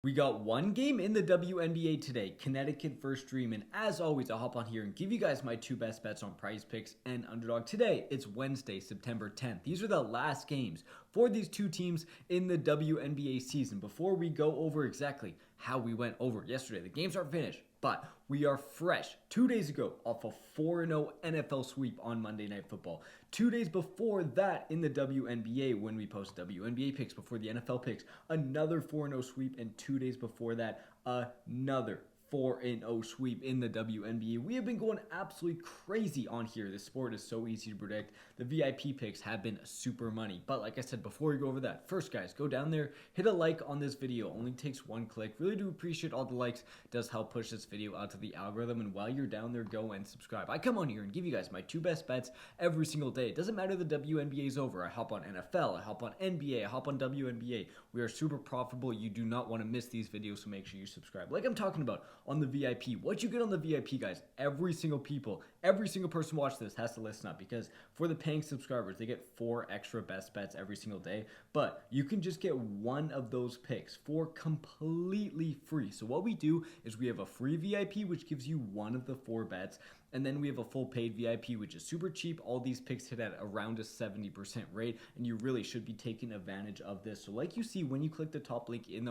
We got one game in the WNBA today, Connecticut versus Dream, and as always, I'll hop on here and give you guys my two best bets on PrizePicks and Underdog. Today, it's Wednesday, September 10th. These are the last games for these two teams in the WNBA season. Before we go over exactly how we went over yesterday, the games aren't finished, but we are fresh 2 days ago off a 4-0 NFL sweep on Monday Night Football. 2 days before that in the WNBA, when we post WNBA picks before the NFL picks, another 4-0 sweep, and 2 days before that, another 4-0 sweep in the WNBA. We have been going absolutely crazy on here. This sport is so easy to predict. The VIP picks have been super money. But like I said, before we go over that, first guys, go down there, hit a like on this video. Only takes one click. Really do appreciate all the likes. It does help push this video out to the algorithm. And while you're down there, go and subscribe. I come on here and give you guys my two best bets every single day. It doesn't matter the WNBA is over. I hop on NFL, I hop on NBA, I hop on WNBA. We are super profitable. You do not want to miss these videos, so make sure you subscribe. Like I'm talking about on the VIP. What you get on the VIP, guys, every single person watch this has to listen up, because for the paying subscribers, they get 4 extra best bets every single day, but you can just get one of those picks for completely free. So what we do is we have a free VIP, which gives you one of the 4 bets, and then we have a full paid VIP, which is super cheap. All these picks hit at around a 70% rate, and you really should be taking advantage of this. So like you see when you click the top link in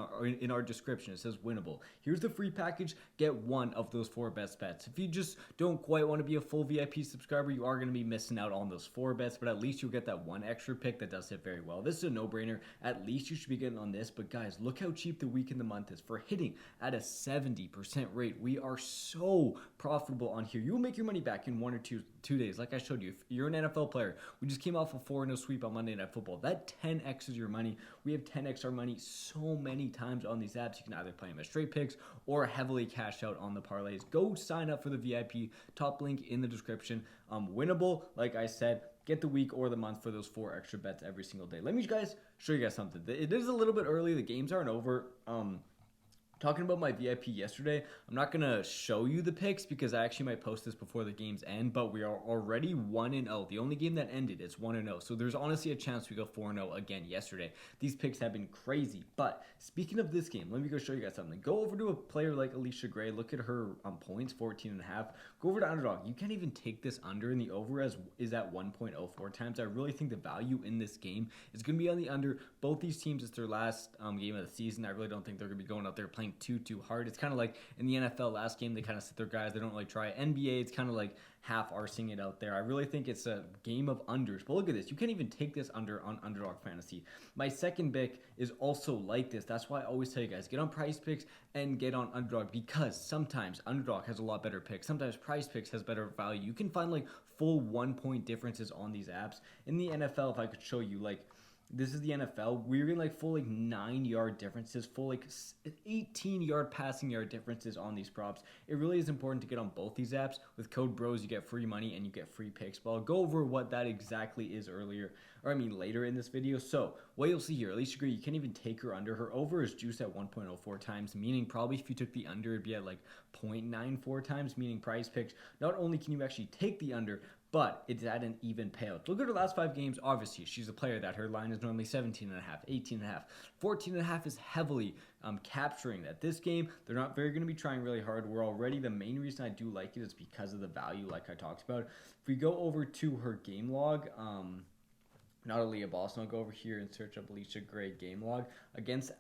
our description, it says Winible. Here's the free package. Get one of those 4 best bets. If you just don't quite want to be a full VIP subscriber, you are going to be missing out on those 4 bets, but at least you'll get that one extra pick that does hit very well. This is a no-brainer. At least you should be getting on this. But guys, look how cheap the week in the month is for hitting at a 70% rate. We are so profitable on here. You will make your money back in 1 or 2 days. Like I showed you, if you're an NFL player, we just came off a 4-0 sweep on Monday Night Football. That 10x is your money. We have 10x our money so many times on these apps. You can either play them as straight picks or heavily cash out on the parlays. Go sign up for the VIP. Top link in the description. Winnable, like I said. Get the week or the month for those 4 extra bets every single day. Let me guys show you guys something. It is a little bit early. The games aren't over. Talking about my VIP yesterday, I'm not going to show you the picks because I actually might post this before the games end, but we are already 1-0. The only game that ended is 1-0. So there's honestly a chance we go 4-0 again yesterday. These picks have been crazy. But speaking of this game, let me go show you guys something. Go over to a player like Allisha Gray. Look at her points, 14.5. Go over to Underdog. You can't even take this under, and the over is at 1.04 times. I really think the value in this game is going to be on the under. Both these teams, it's their last game of the season. I really don't think they're going to be going out there playing too hard. It's kind of like in the NFL last game, they kind of sit their guys. They don't really try. NBA, it's kind of like half arsing it out there. I really think it's a game of unders. But look at this. You can't even take this under on Underdog Fantasy. My second pick is also like this. That's why I always tell you guys, get on PrizePicks and get on Underdog, because sometimes Underdog has a lot better picks. Sometimes PrizePicks has better value. You can find like full 1-point differences on these apps. In the NFL, if I could show you, like, this is the NFL. We're getting like full 9-yard differences, full 18-yard passing yard differences on these props. It really is important to get on both these apps. With code BROS, you get free money and you get free picks. But I'll go over what that exactly is later in this video. So what you'll see here, Allisha Gray, you can't even take her under. Her over is juiced at 1.04 times, meaning probably if you took the under, it'd be at like 0.94 times, meaning PrizePicks. Not only can you actually take the under, but it's at an even payout. Look at her last 5 games. Obviously, she's a player that her line is normally 17.5, 18.5. 14.5 is heavily capturing that. This game, they're not very going to be trying really hard. We're already, the main reason I do like it is because of the value, like I talked about. If we go over to her game log, not Aaliyah Boston, I'll go over here and search up Allisha Gray game log. Against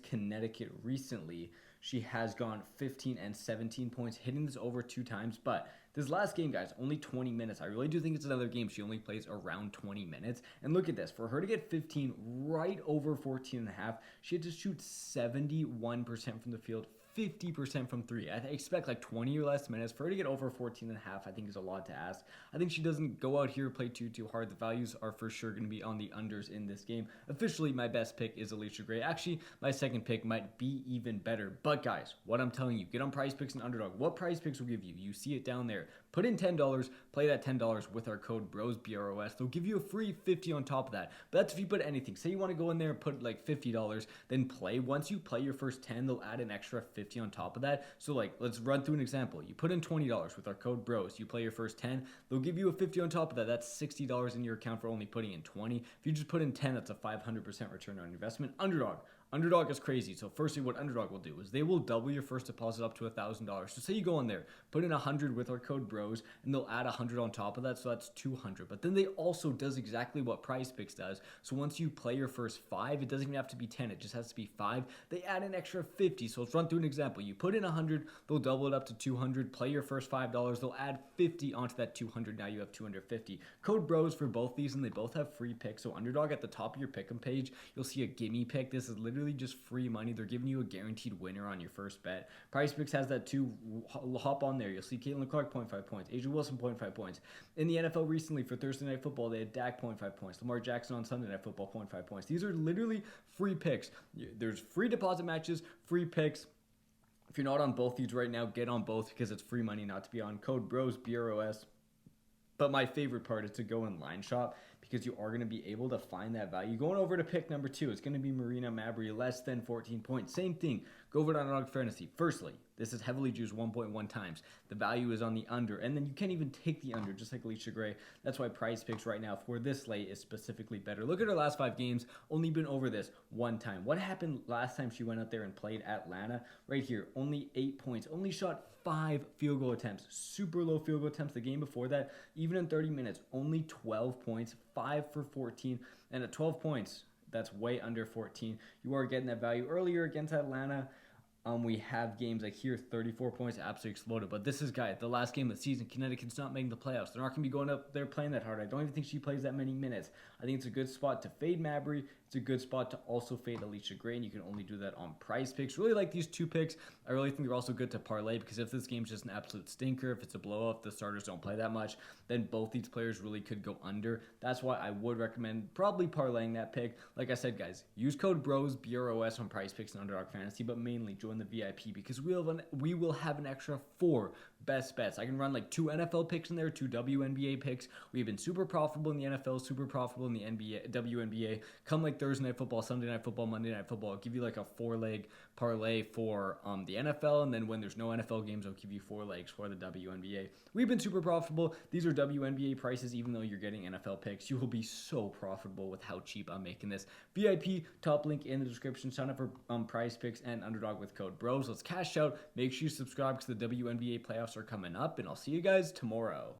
Connecticut recently, she has gone 15 and 17 points, hitting this over 2 times. But this last game, guys, only 20 minutes. I really do think it's another game. She only plays around 20 minutes. And look at this. For her to get 15 right over 14.5, she had to shoot 71% from the field, 50% from 3. I expect like 20 or less minutes. For her to get over 14.5, I think is a lot to ask. I think she doesn't go out here play too hard. The values are for sure going to be on the unders in this game. Officially, my best pick is Allisha Gray. Actually, my second pick might be even better. But guys, what I'm telling you, get on PrizePicks and Underdog. What PrizePicks will give you? You see it down there. Put in $10, play that $10 with our code BROS, BROS. They'll give you a free $50 on top of that. But that's if you put anything. Say you want to go in there and put like $50, then play. Once you play your first 10, they'll add an extra 50 on top of that. So like, let's run through an example. You put in $20 with our code BROS. You play your first 10, they'll give you a 50 on top of that. That's $60 in your account for only putting in 20. If you just put in 10, that's a 500% return on investment. Underdog. Underdog is crazy. So firstly, what Underdog will do is they will double your first deposit up to $1,000. So say you go on there, put in 100 with our code BROS, and they'll add 100 on top of that, so that's 200. But then they also does exactly what PrizePicks does. So once you play your first 5, it doesn't even have to be 10, it just has to be 5. They add an extra 50. So let's run through an example. You put in 100, they'll double it up to 200. Play your first $5, they'll add 50 onto that 200. Now you have 250. Code BROS for both these, and they both have free picks. So Underdog at the top of your pick'em page, you'll see a gimme pick. This is literally just free money. They're giving you a guaranteed winner on your first bet. PrizePicks has that too. Hop on there. You'll see Caitlin Clark 0.5 points, Asia Wilson 0.5 points. In the NFL recently for Thursday Night Football, they had Dak 0.5 points, Lamar Jackson on Sunday Night Football 0.5 points. These are literally free picks. There's free deposit matches, free picks. If you're not on both these right now, get on both because it's free money not to be on. Code BROS, BROS. But my favorite part is to go in line shop because you are going to be able to find that value. Going over to pick number 2, it's going to be Marina Mabrey, less than 14 points. Same thing. Go over to Underdog Fantasy. Firstly, this is heavily juiced 1.1 times. The value is on the under, and then you can't even take the under, just like Allisha Gray. That's why PrizePicks right now for this slate is specifically better. Look at her last 5 games, only been over this one time. What happened last time she went out there and played Atlanta? Right here, only 8 points, only shot 5 field goal attempts, super low field goal attempts. The game before that, even in 30 minutes, only 12 points, 5 for 14, and at 12 points, that's way under 14. You are getting that value earlier against Atlanta. We have games like here, 34 points, absolutely exploded. But this is, guys, the last game of the season. Connecticut's not making the playoffs. They're not going to be going up there playing that hard. I don't even think she plays that many minutes. I think it's a good spot to fade Mabrey. It's a good spot to also fade Allisha Gray, and you can only do that on PrizePicks. Really like these 2 picks. I really think they're also good to parlay because if this game's just an absolute stinker, if it's a blowout, if the starters don't play that much, then both these players really could go under. That's why I would recommend probably parlaying that pick. Like I said, guys, use code BROS, BROS on PrizePicks and Underdog Fantasy, but mainly join the VIP because we will have an extra 4 best bets. I can run like 2 NFL picks in there, 2 WNBA picks. We've been super profitable in the NFL, super profitable in the NBA, WNBA. Come like Thursday Night Football, Sunday Night Football, Monday Night Football. I'll give you like a 4-leg parlay for the NFL, and then when there's no NFL games, I'll give you 4 legs for the WNBA. We've been super profitable. These are WNBA prices, even though you're getting NFL picks. You will be so profitable with how cheap I'm making this. VIP, top link in the description. Sign up for PrizePicks and Underdog with code BROS. Let's cash out. Make sure you subscribe because the WNBA playoffs are coming up, and I'll see you guys tomorrow.